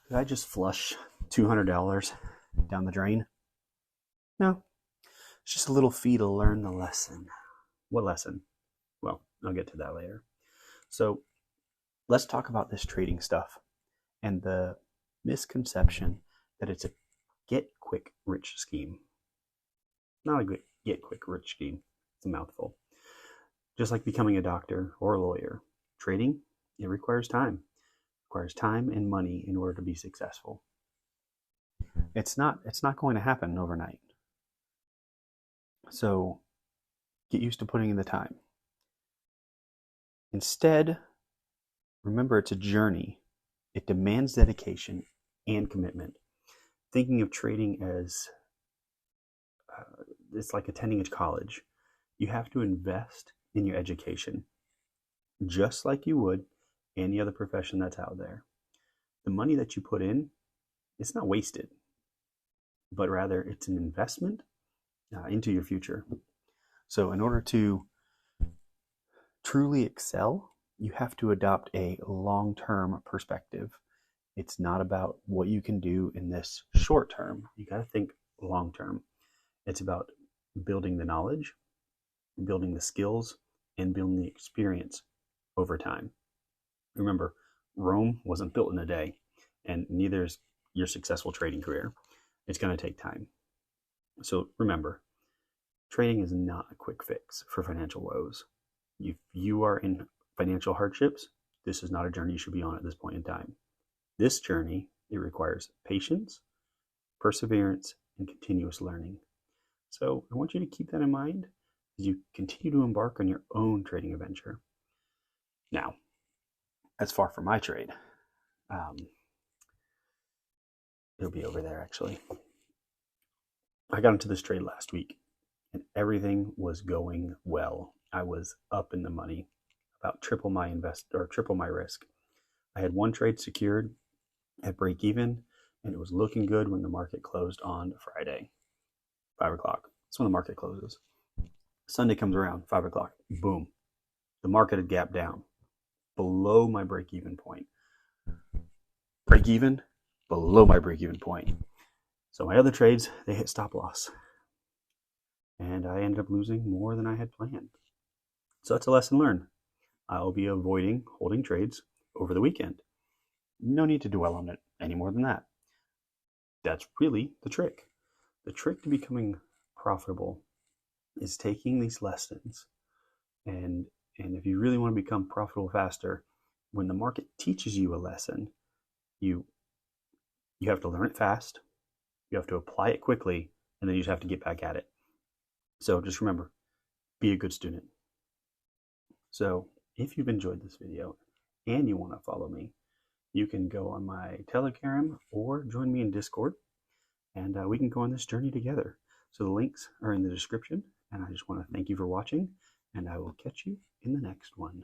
Did I just flush $200 down the drain? No. It's just a little fee to learn the lesson. What lesson? Well, I'll get to that later. So let's talk about this trading stuff and the misconception that it's a get-quick-rich scheme. Not a get-quick-rich scheme. It's a mouthful. Just like becoming a doctor or a lawyer, trading, it requires time. It requires time and money in order to be successful. It's not going to happen overnight. So get used to putting in the time. Instead, remember it's a journey. It demands dedication and commitment. Thinking of trading as it's like attending a college. You have to invest in your education, just like you would any other profession that's out there. The money that you put in, it's not wasted, but rather it's an investment into your future. So in order to truly excel, you have to adopt a long-term perspective. It's not about what you can do in this short term. You got to think long-term. It's about building the knowledge, building the skills, and building the experience over time. Remember, Rome wasn't built in a day, and neither is your successful trading career. It's going to take time. So remember, trading is not a quick fix for financial woes. If you are in financial hardships, this is not a journey you should be on at this point in time. This journey, it requires patience, perseverance, and continuous learning. So I want you to keep that in mind as you continue to embark on your own trading adventure. Now, as far for my trade, it'll be over there actually. I got into this trade last week and everything was going well. I was up in the money, about triple my risk. I had one trade secured at break even, and it was looking good when the market closed on Friday, 5 o'clock. That's when the market closes. Sunday comes around, 5 o'clock, boom. The market had gapped down below my break even point. Break even, below my break even point. So my other trades, they hit stop loss. And I ended up losing more than I had planned. So that's a lesson learned. I'll be avoiding holding trades over the weekend. No need to dwell on it any more than that. That's really the trick. The trick to becoming profitable is taking these lessons and if you really want to become profitable faster, when the market teaches you a lesson, you have to learn it fast, you have to apply it quickly, and then you just have to get back at it. So just remember, be a good student. So if you've enjoyed this video and you want to follow me, you can go on my Telegram or join me in Discord, and we can go on this journey together. So the links are in the description, and I just want to thank you for watching, and I will catch you in the next one.